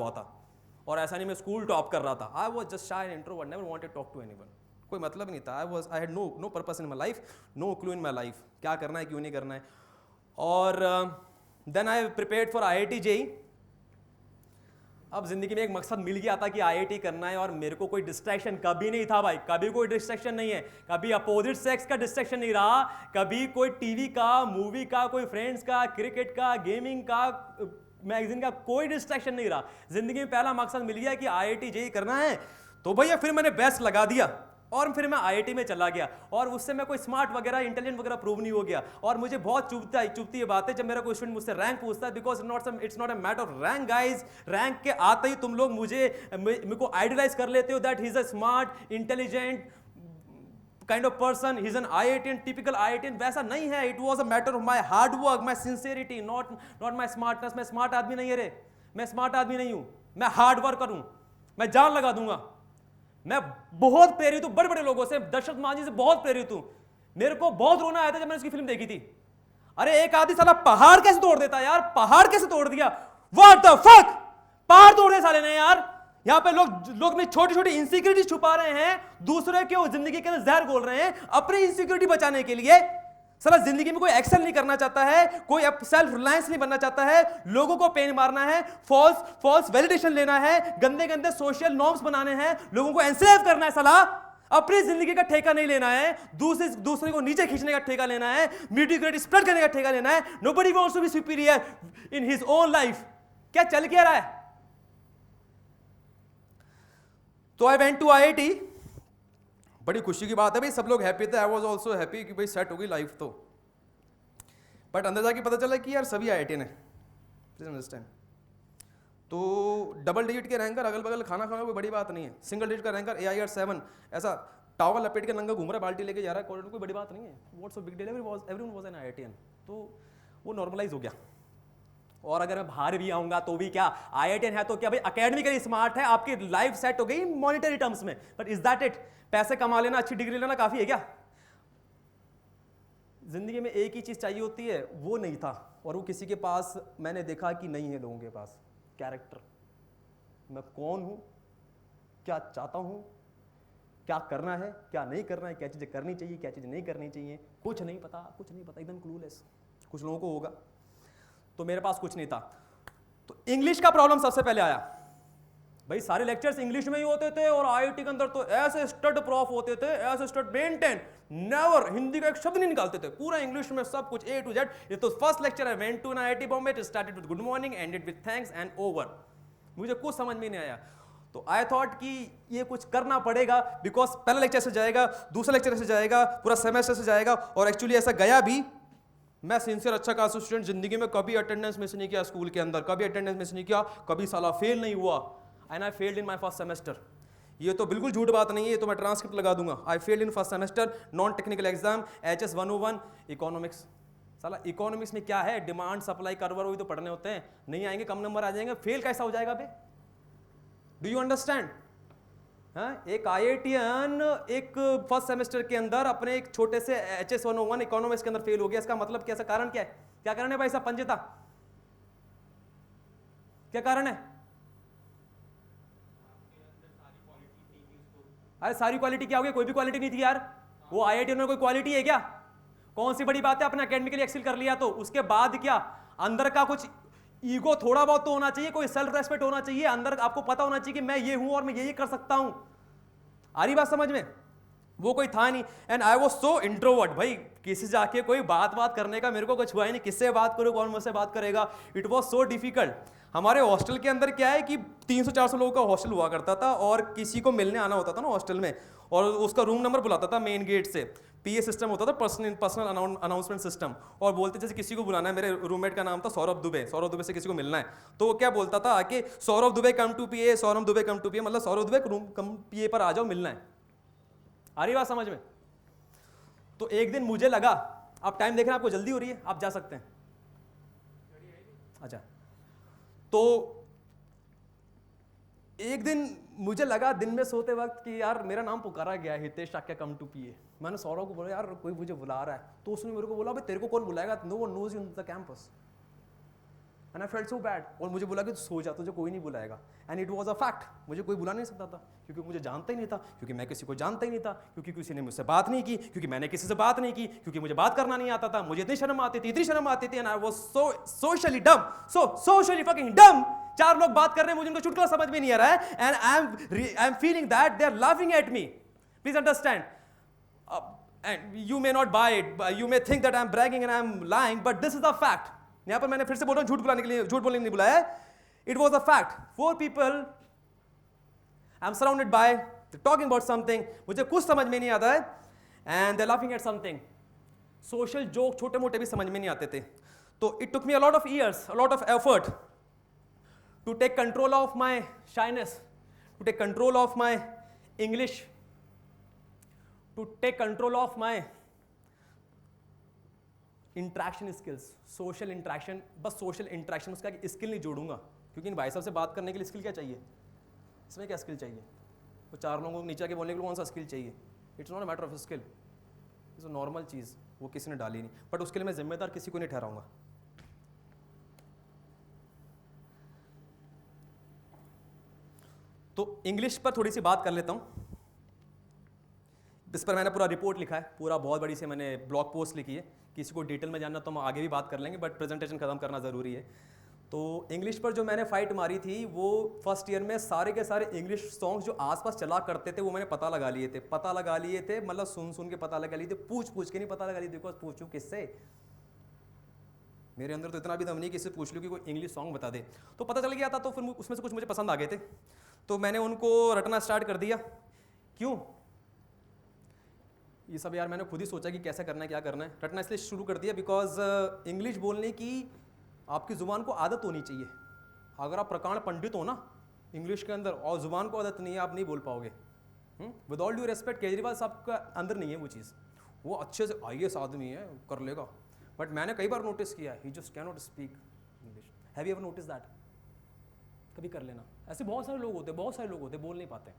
हुआ था, और ऐसा नहीं मैं स्कूल टॉप कर रहा था। I was just shy and introvert, never wanted talk to anyone, कोई मतलब नहीं था। I had no purpose in my life, no clue in my life, क्या करना है क्यों नहीं करना है। और then I prepared for IIT JEE। अब जिंदगी में एक मकसद मिल गया था कि IIT करना है, और मेरे को कोई डिस्ट्रैक्शन कभी नहीं था भाई, कभी कोई डिस्ट्रैक्शन नहीं है, कभी अपोजिट सेक्स का डिस्ट्रैक्शन नहीं रहा, कभी कोई टीवी का, मूवी का, कोई फ्रेंड्स का, क्रिकेट का, गेमिंग का, मैगजीन का, कोई डिस्ट्रैक्शन नहीं रहा। जिंदगी में पहला मकसद मिल गया कि IIT JEE करना है, तो भैया फिर मैंने बेस्ट लगा दिया और फिर मैं IIT में चला गया, और उससे मैं कोई स्मार्ट वगैरह, इंटेलिजेंट वगैरह प्रूव नहीं हो गया। और मुझे बहुत चुभती है बातें जब मेरा कोई स्टूडेंट मुझसे रैंक पूछता है, because it's not a matter of rank guys. Rank के आते ही तुम लोग मेरे को आइडियलाइज कर लेते हो that he is a smart, intelligent kind of person, he is an IITian, typical IITian। वैसा नहीं है। It was a matter of my hard work, my sincerity, not my smartness. मैं स्मार्ट आदमी नहीं है रे, मैं स्मार्ट आदमी नहीं हूं, मैं हार्ड वर्कर हूं, मैं जान लगा दूंगा। मैं बहुत प्रेरित हूं बड़े बड़े लोगों से, दशरथ मांझी से बहुत प्रेरित हूं। मेरे को बहुत रोना आया था जब मैंने उसकी फिल्म देखी थी। अरे एक आदमी साला पहाड़ कैसे तोड़ देता यार, पहाड़ कैसे तोड़ दिया, व्हाट द फक, पहाड़ तोड़ दे साले ने यार। यहां पे लोग अपनी छोटी छोटी इनसिक्योरिटी छुपा रहे हैं, दूसरे के जिंदगी के अंदर जहर घोल रहे हैं अपनी इनसिक्योरिटी बचाने के लिए। साला जिंदगी में कोई एक्सेल नहीं करना चाहता है, कोई सेल्फ रिलायंस नहीं बनना चाहता है, लोगों को पेन मारना है, फॉल्स वैलिडेशन लेना है, गंदे गंदे सोशल नॉर्म्स बनाने हैं, लोगों को एनस्लेव करना है। साला अपनी जिंदगी का ठेका नहीं लेना है, दूसरे को नीचे खींचने का ठेका लेना है, मीडियोक्रिटी स्प्रेड करने का ठेका लेना है। Nobody wants to be superior in his own life. क्या चल क्या रहा है? तो आई वेंट टू IIT। बड़ी खुशी की बात है भाई, सब लोग हैप्पी थे, आई वाज आल्सो हैप्पी कि भाई सेट हो गई लाइफ। तो बट अंदर जाके पता चला कि यार सभी IITian है, प्लीज अंडरस्टैंड। तो डबल डिजिट के रैंकर अगल बगल खाना खाना कोई बड़ी बात नहीं है, सिंगल डिजिट का रैंकर AIR 7 ऐसा टावल लपेट के नंगा घूम रहा है, बाल्टी लेके जा रहा है कॉरिडोर, कोई बड़ी बात नहीं है। What's so big deal, everyone was an IITian। तो वो नॉर्मलाइज हो गया। और अगर मैं बाहर भी आऊंगा तो भी क्या, IITian है तो क्या भाई अकेडमिकली स्मार्ट है, आपकी लाइफ सेट हो गई मॉनिटरी टर्म्स में, बट इज दैट इट? पैसे कमा लेना, अच्छी डिग्री लेना काफी है क्या? जिंदगी में एक ही चीज चाहिए होती है, वो नहीं था, और वो किसी के पास मैंने देखा कि नहीं है लोगों के पास। कैरेक्टर, मैं कौन हूं, क्या चाहता हूं, क्या करना है, क्या नहीं करना है, क्या चीजें करनी चाहिए, क्या चीजें नहीं करनी चाहिए, कुछ नहीं पता, एकदम क्लूलेस। कुछ लोगों को होगा, तो मेरे पास कुछ नहीं था। तो इंग्लिश का प्रॉब्लम सबसे पहले आया भाई। सारे लेक्चर्स इंग्लिश में ही होते थे, और IIT के अंदर तो ऐसे स्टड प्रॉफ होते थे, ऐसे स्टड मेंटेन, नेवर हिंदी का एक शब्द नहीं निकालते थे, पूरा इंग्लिश में सब कुछ A to Z। ये तो first lecture I went to IIT Bombay, it started with good morning, ended with thanks and over. मुझे कुछ समझ में नहीं आया, तो आई थॉट कि ये कुछ करना पड़ेगा, बिकॉज पहला लेक्चर से जाएगा, दूसरा लेक्चर से जाएगा, पूरा सेमेस्टर से जाएगा, और एक्चुअली ऐसा गया भी। मैं सिंसियर अच्छा खासा स्टूडेंट, जिंदगी में कभी अटेंडेंस मिस नहीं किया, स्कूल के अंदर कभी अटेंडेंस मिस नहीं किया, कभी साला फेल नहीं हुआ, and I failed in my first semester. ये तो बिल्कुल झूठ बात नहीं है, ये तो मैं ट्रांसक्रिप्ट लगा दूंगा। I failed in first semester, non technical exam, HS 101 economics. साला इकोनॉमिक्स में क्या है, डिमांड सप्लाई कर्व वही तो पढ़ने होते हैं, नहीं आएंगे कम नंबर आ जाएंगे, फेल कैसा हो जाएगा बे? Do you understand? एक IITian एक फर्स्ट सेमेस्टर के अंदर अपने एक छोटे से HS 101 इकोनॉमिक्स के अंदर फेल हो गया, इसका मतलब कैसा कारण क्या है? क्या कारण है भाई साहब पंजिता? क्या कारण है? अरे सारी क्वालिटी क्या हो गई? कोई भी क्वालिटी नहीं थी यार। वो IITian में कोई क्वालिटी है क्या? कौन सी बड़ी बात है, अपने एकेडमिकली एक्सेल कर लिया तो उसके बाद क्या? अंदर का कुछ ईगो थोड़ा बहुत तो होना चाहिए, कोई सेल्फ रेस्पेक्ट होना चाहिए, अंदर आपको पता होना चाहिए कि मैं ये हूं और मैं ये कर सकता हूं। आ रही बात समझ में? वो कोई था नहीं, and I was so introvert. भाई किसी से जाके कोई बात करने का मेरे को कुछ हुआ ही नहीं, किससे बात करूं, कौन मुझसे बात करेगा, इट वाज सो डिफिकल्ट। हमारे हॉस्टल के अंदर क्या है कि 300-400 लोगों का हॉस्टल हुआ करता था, और किसी को मिलने आना होता था ना हॉस्टल में, और उसका रूम नंबर बुलाता था मेन गेट से। PA सिस्टम होता था, पर्सनल अनाउंसमेंट सिस्टम, और बोलते जैसे किसी को बुलाना है, मेरे रूममेट का नाम था सौरभ दुबे से किसी को मिलना है, तो वो क्या बोलता था आके, Saurabh Dubey come to PA, Saurabh Dubey come to PA, मतलब Saurabh Dubey room come PA पर आ जाओ, मिलना है। आ रही बात समझ में? तो एक दिन मुझे लगा, आप टाइम देख रहे हैं, आपको जल्दी हो रही है, आप जा सकते हैं। अच्छा, तो एक दिन मुझे लगा दिन में सोते वक्त कि यार मेरा नाम पुकारा गया है, हितेश टाकिया कम टू PA। मैंने सौरभ को बोला यार कोई मुझे बुला रहा है, तो उसने मेरे को बोला भाई तेरे को कौन बुलाएगा, no one knows in the campus. And I felt so bad. और मुझे बोला कि सो जा, तुझे कोई नहीं बुलाएगा। And it was a fact, मुझे कोई बुला नहीं सकता था क्योंकि मुझे जानता ही नहीं था, क्योंकि मैं किसी को जानता ही नहीं था, क्योंकि किसी ने मुझसे बात नहीं की, क्योंकि मैंने किसी से बात नहीं की, क्योंकि मुझे बात करना नहीं आता था। मुझे इतनी शर्म आती थी, इतनी शर्म आती थी, and I was so socially डम, सोशली फकिंग डम। चार लोग बात कर रहे हैं, मुझे उनका चुटकुला समझ में नहीं आ रहा है, and I am feeling that they are laughing at me. Please understand, and you may not buy it, you may think that I'm bragging and I'm lying, but this is the fact. यहां पर मैंने फिर से बोल रहा हूं, झूठ बुलाने के लिए, झूठ बोलने के लिए नहीं बुलाया है। It was a fact. 4 people I'm surrounded by, they're talking about something, मुझे कुछ समझ में नहीं आता है, and they're laughing at something. Social joke छोटे मोटे भी समझ में नहीं आते थे। तो it took me a lot of years, a lot of effort to take control of my shyness, to take control of my English, to take control of my interaction skills, social interaction। बस social interaction, उसका skill नहीं जोड़ूंगा, क्योंकि इन भाई साहब से बात करने के लिए स्किल क्या चाहिए, इसमें क्या स्किल चाहिए? वो चार लोगों को नीचे आके बोलने के लिए कौन सा स्किल चाहिए? It's not a matter of skill, it's a normal चीज़, वो किसी ने डाली नहीं, बट उसके लिए मैं जिम्मेदार किसी को नहीं ठहराऊंगा। तो इंग्लिश पर थोड़ी सी बात कर लेता हूँ। इस पर मैंने पूरा रिपोर्ट लिखा है, पूरा बहुत बड़ी से मैंने ब्लॉग पोस्ट लिखी है। किसी को डिटेल में जानना तो हम आगे भी बात कर लेंगे, बट प्रेजेंटेशन खत्म करना ज़रूरी है। तो इंग्लिश पर जो मैंने फाइट मारी थी, वो फर्स्ट ईयर में सारे के सारे इंग्लिश सॉन्ग्स जो आसपास चला करते थे वो मैंने पता लगा लिए थे, मतलब सुन सुन के पता लगा लिए थे, पूछ के नहीं पता लगा लिए। देखो पूछूं किससे? मेरे अंदर तो इतना भी दम नहीं कि इससे पूछ लूँ कि कोई इंग्लिश सॉन्ग बता दे। तो पता चल गया था, तो फिर उसमें से कुछ मुझे पसंद आ गए थे, तो मैंने उनको रटना स्टार्ट कर दिया। क्यों? ये सब यार मैंने खुद ही सोचा कि कैसे करना है, क्या करना है। रटना इसलिए शुरू कर दिया बिकॉज इंग्लिश बोलने की आपकी ज़ुबान को आदत होनी चाहिए। अगर आप प्रकांड पंडित हो ना इंग्लिश के अंदर और ज़ुबान को आदत नहीं है, आप नहीं बोल पाओगे। With all due respect, Kejriwal साहब का अंदर नहीं है वो चीज़, वो अच्छे से IAS आदमी है, कर लेगा, बट मैंने कई बार नोटिस किया he just can not speak English. Have you ever notice that? कभी कर लेना। ऐसे बहुत सारे लोग होते बोल नहीं पाते।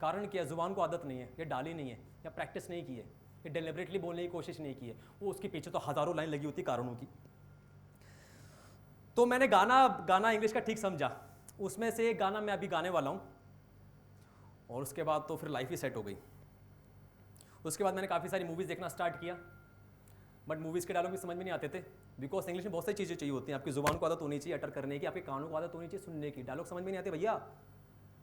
कारण क्या है? ज़ुबान को आदत नहीं है, या डाली नहीं है, या प्रैक्टिस नहीं की है, या डेलिबरेटली बोलने की कोशिश नहीं की है। वो उसके पीछे तो हज़ारों लाइन लगी होती कारणों की। तो मैंने गाना इंग्लिश का ठीक समझा, उसमें से एक गाना मैं अभी गाने वाला हूँ, और उसके बाद तो फिर लाइफ ही सेट हो गई। उसके बाद मैंने काफ़ी सारी मूवीज़ देखना स्टार्ट किया, बट मूवीज़ के डायलॉग भी समझ में नहीं आते थे, बिकॉज इंग्लिश में बहुत सारी चीज़ें चाहिए होती हैं। आपकी ज़ुबान को आदत होनी चाहिए अटर करने की, आपके कानों को आदत होनी चाहिए सुनने की। डायलॉग समझ में नहीं आते भैया,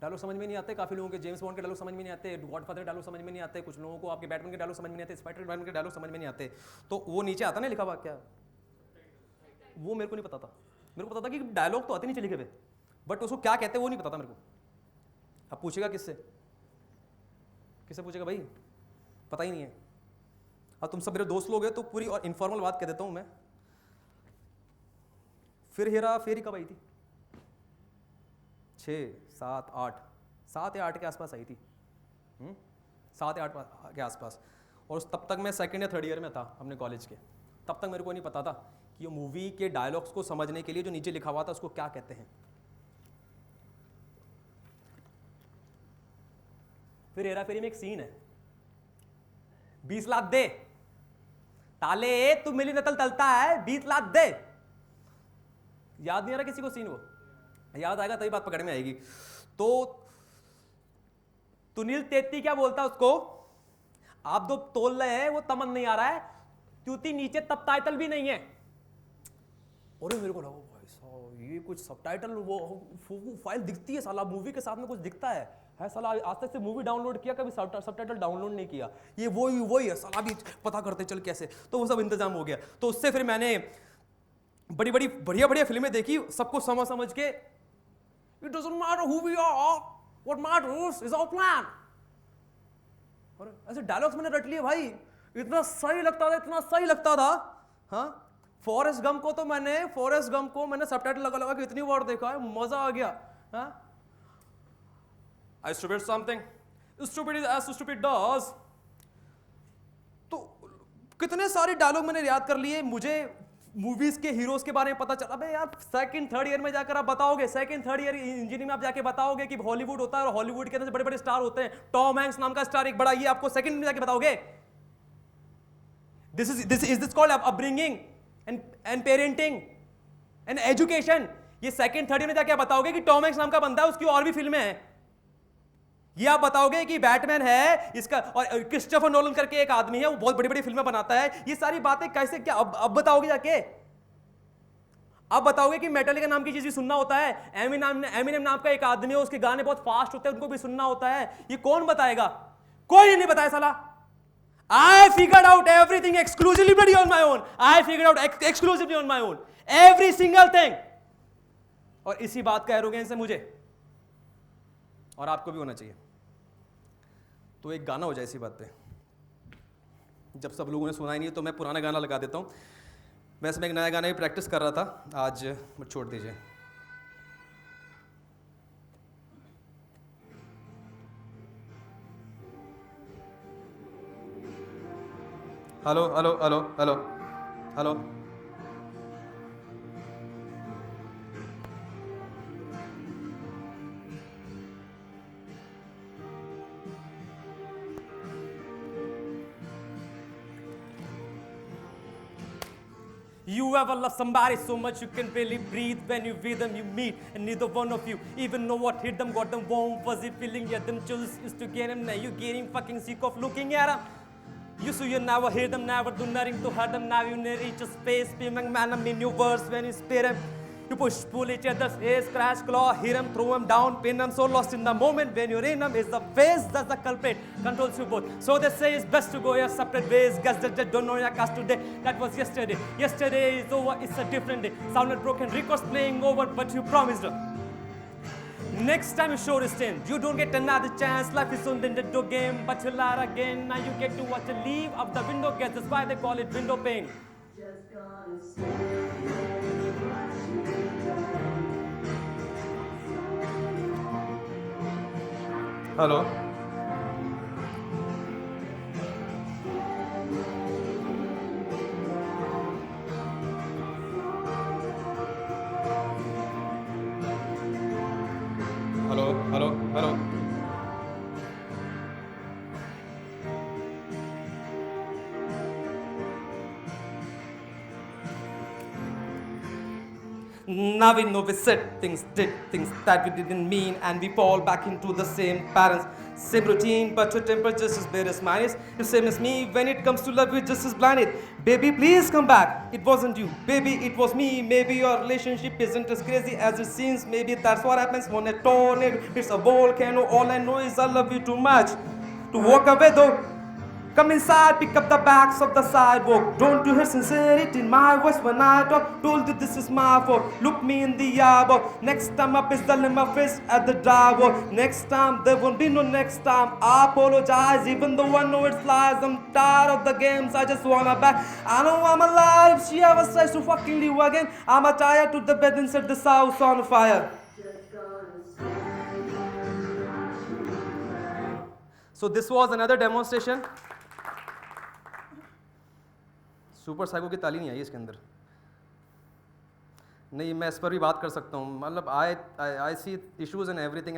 डायलॉग समझ में नहीं आते। काफ़ी लोगों के जेम्स बॉन्ड के डायलॉग समझ में नहीं आते, गॉडफादर के डायलॉग समझ में नहीं आते, कुछ लोगों को आपके बैटमैन के डायलॉग समझ में नहीं आते, स्पाइडरमैन के डायलॉग समझ में नहीं आते। तो वो नीचे आता ना लिखा हुआ क्या, वो मेरे को नहीं पता था। मेरे को पता था कि डायलॉग तो आते नहीं लिखे हुए, बट उसको क्या कहते हैं वो नहीं पता था मेरे को। अब पूछेगा किससे पूछेगा भाई, पता ही नहीं है। अब तुम सब मेरे दोस्त लोग हैं तो पूरी और इनफॉर्मल बात कह देता हूं मैं। फिर हेरा फेरी कब आई थी? 6, 7, 8, 7 या 8 के आसपास आई थी, 7 या 8 के आसपास। और तब तक मैं सेकंड या थर्ड ईयर में था अपने कॉलेज के। तब तक मेरे को नहीं पता था कि मूवी के डायलॉग्स को समझने के लिए जो नीचे लिखा हुआ था उसको क्या कहते हैं। फिर हेरा फेरी में एक सीन है, 20 लाख दे ताले तू मिली नकल तलता है, 20 लाख दे। याद नहीं आ रहा किसी को सीन? वो याद आएगा तभी बात पकड़ में आएगी। तो तुनील तेती क्या बोलता है उसको, आप दो तोल रहे हैं वो तमन नहीं आ रहा है, क्योंकि नीचे तब टाइटल भी नहीं है। और मेरे को लगा भाई साहब ये कुछ सबटाइटल वो फाइल दिखती है साला, मूवी के साथ में कुछ दिखता है साला। आज तक से मूवी डाउनलोड किया, कभी सबटाइटल डाउनलोड नहीं किया। ये वही है साला, भी पता करते चल कैसे। तो वो सब इंतजाम हो गया। तो उससे फिर मैंने बड़ी बढ़िया फिल्में देखी, सबको समझ के। It doesn't matter who we are, what matters is our plan. और ऐसे डायलॉग्स मैंने रट लिए भाई, इतना सही लगता था। हाँ, फॉरेस्ट गम को मैंने सबटाइटल लगा के इतनी बार देखा है, मजा आ गया। हाँ, I stupid something, stupid is as stupid does। तो कितने सारे डायलॉग मैंने याद कर लिए। मुझे मूवीज के हीरोज के बारे में पता चला। अबे यार सेकंड थर्ड ईयर में जाकर आप बताओगे, सेकंड थर्ड ईयर इंजीनियरिंग में आप जाके बताओगे कि हॉलीवुड होता है और हॉलीवुड के अंदर बड़े बड़े स्टार होते हैं। टॉम हैंक्स नाम का स्टार एक बड़ा, ये आपको सेकंड में जाके बताओगे। This is called upbringing and parenting. And education, ये सेकंड थर्ड में जाके बताओगे कि टॉम हैंक्स नाम का बंदा है, उसकी और भी फिल्में हैं। ये आप बताओगे कि बैटमैन है इसका, और क्रिस्टोफर नोलन करके एक आदमी है, वो बहुत बड़ी बड़ी फिल्में बनाता है। ये सारी बातें कैसे, क्या अब बताओगे जाके? अब बताओगे कि मेटालिका नाम की चीज भी सुनना होता है? एमिनेम नाम का एक आदमी है, उसके गाने बहुत फास्ट होते हैं, उनको भी सुनना होता है। ये कौन बताएगा? कोई नहीं बताया साला। I figured out everything exclusively on my own. I figured out exclusively on my own. Every single thing. और इसी बात का एरोगेंस है मुझे, और आपको भी होना चाहिए। तो एक गाना हो जाए इसी बात पे। जब सब लोगों ने सुना ही नहीं तो मैं पुराना गाना लगा देता हूँ। वैसे मैं एक नया गाना भी प्रैक्टिस कर रहा था आज, मत छोड़ दीजिए। Hello hello hello hello hello. You ever love somebody so much you can barely breathe when you with them you meet, and neither one of you even know what hit them, got them warm, fuzzy feeling, yet them chills used to get him. Now you getting fucking sick of looking at him. You never hear them, never do nothing to hurt them. Now you never reach a space, beaming man, I'm in your words when you spit him. You push, pull each other's hairs, crash, claw, hit him, throw him down, pin him. So lost in the moment when you're in him, is the face that's the culprit, controls you both. So they say it's best to go your separate ways. Guess that they don't know your cast today. That was yesterday. Yesterday is over, it's a different day. Sounded broken, records playing over, but you promised her. Next time you show restraint, you don't get another chance. Life is on the door game, but you'll lie again. Now you get to watch a leave of the window gate. That's why they call it window pane. Hello. Hello, hello, hello. Now we know we said things, did things that we didn't mean, and we fall back into the same patterns, same routine, but your temper just as bad as mine is. You're same as me when it comes to love, you're just as blinded. Baby, please come back. It wasn't you, baby, it was me. Maybe your relationship isn't as crazy as it seems. Maybe that's what happens when a tornado hits a volcano. All I know is I love you too much to walk away though. Come inside, pick up the bags of the sidewalk. Don't you hear sincerity in my voice when I talk? Told you this is my fault. Look me in the eyeball. Next time up is the my face at the drywall. Next time there won't be no next time. I apologize, even though I know it's lies. I'm tired of the games. I just wanna back. I know I'm alive. If she ever tries to fucking leave again, I'ma tie her to the bed and set this house on fire. So this was another demonstration. Super psycho की ताली नहीं आई इसके अंदर। नहीं, मैं इस पर भी बात कर सकता हूँ। मतलब आई सी इश्यूज इन एवरीथिंग।